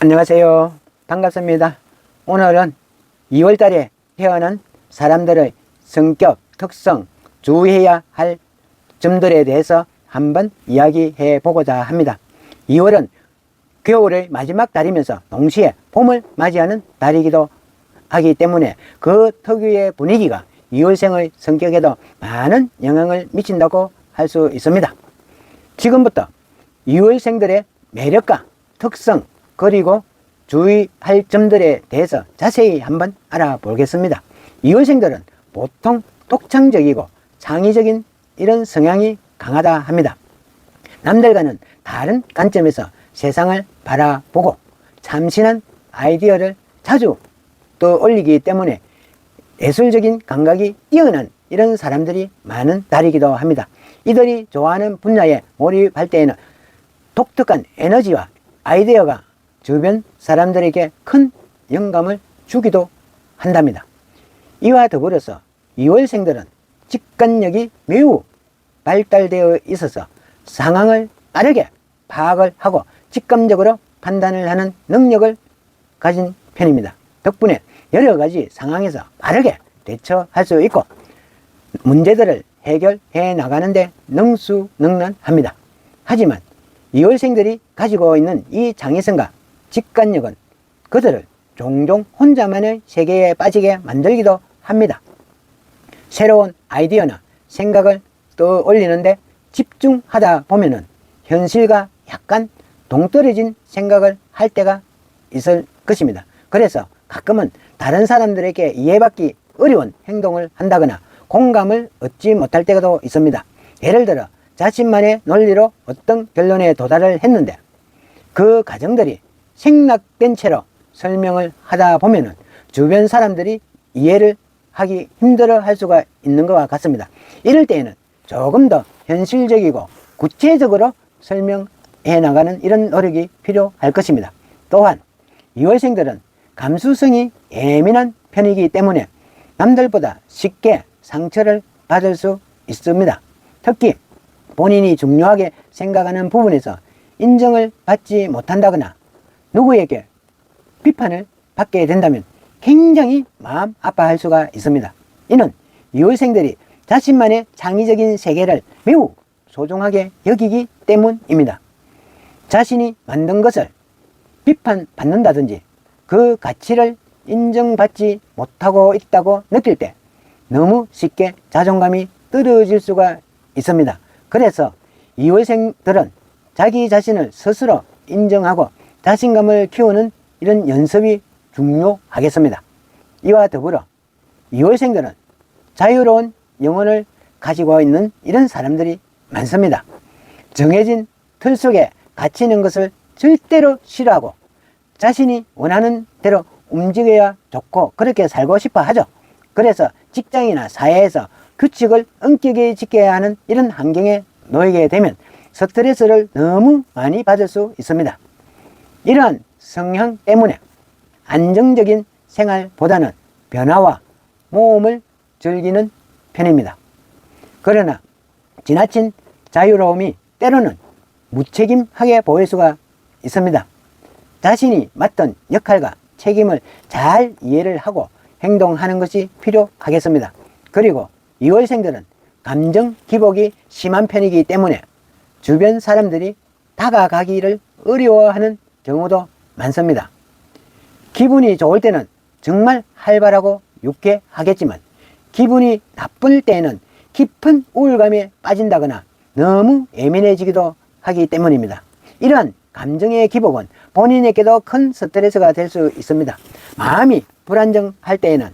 안녕하세요. 반갑습니다. 오늘은 2월달에 태어난 사람들의 성격, 특성, 주의해야 할 점들에 대해서 한번 이야기해 보고자 합니다. 2월은 겨울의 마지막 달이면서 동시에 봄을 맞이하는 달이기도 하기 때문에 그 특유의 분위기가 2월생의 성격에도 많은 영향을 미친다고 할 수 있습니다. 지금부터 2월생들의 매력과 특성 그리고 주의할 점들에 대해서 자세히 한번 알아보겠습니다. 2월생들은 보통 독창적이고 창의적인 이런 성향이 강하다 합니다. 남들과는 다른 관점에서 세상을 바라보고 참신한 아이디어를 자주 떠올리기 때문에 예술적인 감각이 뛰어난 이런 사람들이 많은 달이기도 합니다. 이들이 좋아하는 분야에 몰입할 때에는 독특한 에너지와 아이디어가 주변 사람들에게 큰 영감을 주기도 한답니다. 이와 더불어서 2월생들은 직관력이 매우 발달되어 있어서 상황을 빠르게 파악을 하고 직감적으로 판단을 하는 능력을 가진 편입니다. 덕분에 여러 가지 상황에서 빠르게 대처할 수 있고 문제들을 해결해 나가는데 능수능란합니다. 하지만 2월생들이 가지고 있는 이 창의성과 직관력은 그들을 종종 혼자만의 세계에 빠지게 만들기도 합니다. 새로운 아이디어나 생각을 떠올리는데 집중하다 보면은 현실과 약간 동떨어진 생각을 할 때가 있을 것입니다. 그래서 가끔은 다른 사람들에게 이해받기 어려운 행동을 한다거나 공감을 얻지 못할 때도 있습니다. 예를 들어 자신만의 논리로 어떤 결론에 도달을 했는데 그 과정들이 생략된 채로 설명을 하다 보면은 주변 사람들이 이해를 하기 힘들어 할 수가 있는 것과 같습니다. 이럴 때에는 조금 더 현실적이고 구체적으로 설명해 나가는 이런 노력이 필요할 것입니다. 또한 2월생들은 감수성이 예민한 편이기 때문에 남들보다 쉽게 상처를 받을 수 있습니다. 특히 본인이 중요하게 생각하는 부분에서 인정을 받지 못한다거나 누구에게 비판을 받게 된다면 굉장히 마음 아파할 수가 있습니다. 이는 2월생들이 자신만의 창의적인 세계를 매우 소중하게 여기기 때문입니다. 자신이 만든 것을 비판받는다든지 그 가치를 인정받지 못하고 있다고 느낄 때 너무 쉽게 자존감이 떨어질 수가 있습니다. 그래서 2월생들은 자기 자신을 스스로 인정하고 자신감을 키우는 이런 연습이 중요하겠습니다. 이와 더불어 2월생들은 자유로운 영혼을 가지고 있는 이런 사람들이 많습니다. 정해진 틀 속에 갇히는 것을 절대로 싫어하고 자신이 원하는 대로 움직여야 좋고 그렇게 살고 싶어 하죠. 그래서 직장이나 사회에서 규칙을 엄격히 지켜야 하는 이런 환경에 놓이게 되면 스트레스를 너무 많이 받을 수 있습니다. 이러한 성향 때문에 안정적인 생활보다는 변화와 모험을 즐기는 편입니다. 그러나 지나친 자유로움이 때로는 무책임하게 보일 수가 있습니다. 자신이 맡은 역할과 책임을 잘 이해를 하고 행동하는 것이 필요하겠습니다. 그리고 2월생들은 감정 기복이 심한 편이기 때문에 주변 사람들이 다가가기를 어려워하는 경우도 많습니다. 기분이 좋을 때는 정말 활발하고 유쾌하겠지만 기분이 나쁠 때에는 깊은 우울감에 빠진다거나 너무 예민해지기도 하기 때문입니다. 이러한 감정의 기복은 본인에게도 큰 스트레스가 될 수 있습니다. 마음이 불안정할 때에는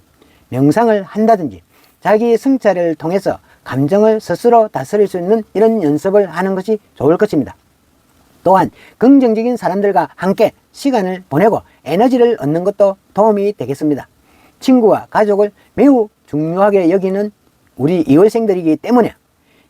명상을 한다든지 자기 성찰을 통해서 감정을 스스로 다스릴 수 있는 이런 연습을 하는 것이 좋을 것입니다. 또한 긍정적인 사람들과 함께 시간을 보내고 에너지를 얻는 것도 도움이 되겠습니다. 친구와 가족을 매우 중요하게 여기는 우리 2월생들이기 때문에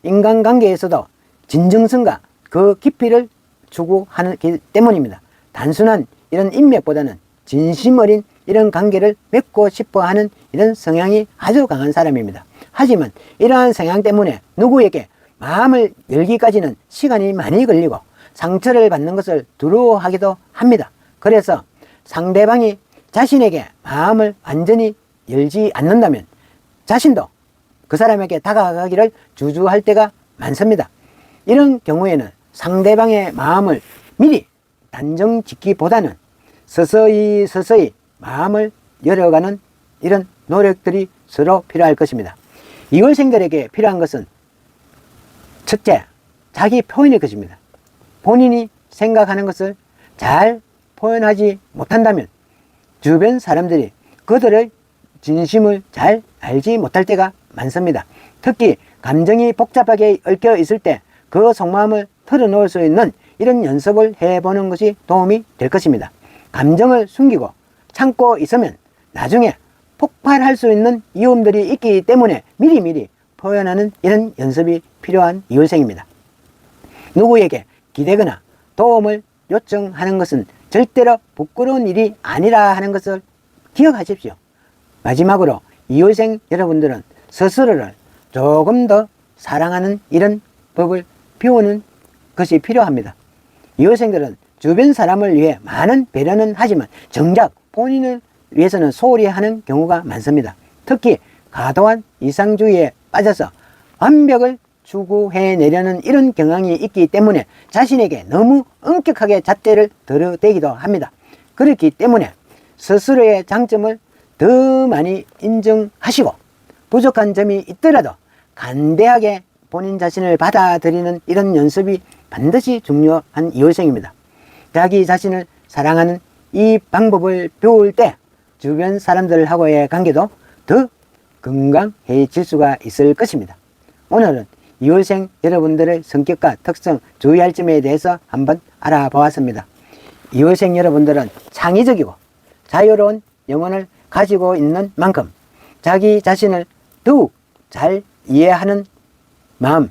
인간관계에서도 진정성과 그 깊이를 추구하기 때문입니다. 단순한 이런 인맥보다는 진심 어린 이런 관계를 맺고 싶어 하는 이런 성향이 아주 강한 사람입니다. 하지만 이러한 성향 때문에 누구에게 마음을 열기까지는 시간이 많이 걸리고 상처를 받는 것을 두려워하기도 합니다. 그래서 상대방이 자신에게 마음을 완전히 열지 않는다면 자신도 그 사람에게 다가가기를 주저할 때가 많습니다. 이런 경우에는 상대방의 마음을 미리 단정 짓기보다는 서서히 마음을 열어가는 이런 노력들이 서로 필요할 것입니다. 이월생들에게 필요한 것은 첫째, 자기 표현일 것입니다. 본인이 생각하는 것을 잘 표현하지 못한다면 주변 사람들이 그들의 진심을 잘 알지 못할 때가 많습니다. 특히 감정이 복잡하게 얽혀 있을 때 그 속마음을 털어놓을 수 있는 이런 연습을 해보는 것이 도움이 될 것입니다. 감정을 숨기고 참고 있으면 나중에 폭발할 수 있는 위험들이 있기 때문에 미리미리 표현하는 이런 연습이 필요한 이월생입니다. 누구에게 기대거나 도움을 요청하는 것은 절대로 부끄러운 일이 아니라 하는 것을 기억하십시오. 마지막으로 이월생 여러분들은 스스로를 조금 더 사랑하는 이런 법을 배우는 것이 필요합니다. 이월생들은 주변 사람을 위해 많은 배려는 하지만 정작 본인을 위해서는 소홀히 하는 경우가 많습니다. 특히 과도한 이상주의에 빠져서 완벽을 추구해내려는 이런 경향이 있기 때문에 자신에게 너무 엄격하게 잣대를 들어대기도 합니다. 그렇기 때문에 스스로의 장점을 더 많이 인정하시고 부족한 점이 있더라도 간대하게 본인 자신을 받아들이는 이런 연습이 반드시 중요한 이월생입니다. 자기 자신을 사랑하는 이 방법을 배울 때 주변 사람들하고의 관계도 더 건강해질 수가 있을 것입니다. 오늘은 이월생 여러분들의 성격과 특성, 주의할 점에 대해서 한번 알아보았습니다. 이월생 여러분들은 창의적이고 자유로운 영혼을 가지고 있는 만큼 자기 자신을 더욱 잘 이해하는 마음,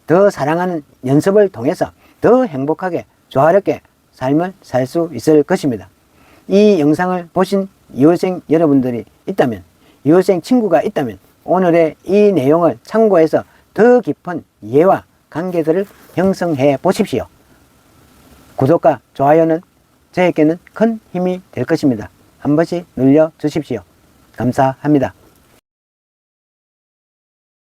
더 사랑하는 연습을 통해서 더 행복하게 조화롭게 삶을 살 수 있을 것입니다. 이 영상을 보신 이월생 여러분들이 있다면, 이월생 친구가 있다면 오늘의 이 내용을 참고해서 더 깊은 이해와 관계들을 형성해 보십시오. 구독과 좋아요는 저에게는 큰 힘이 될 것입니다. 한 번씩 눌러 주십시오. 감사합니다.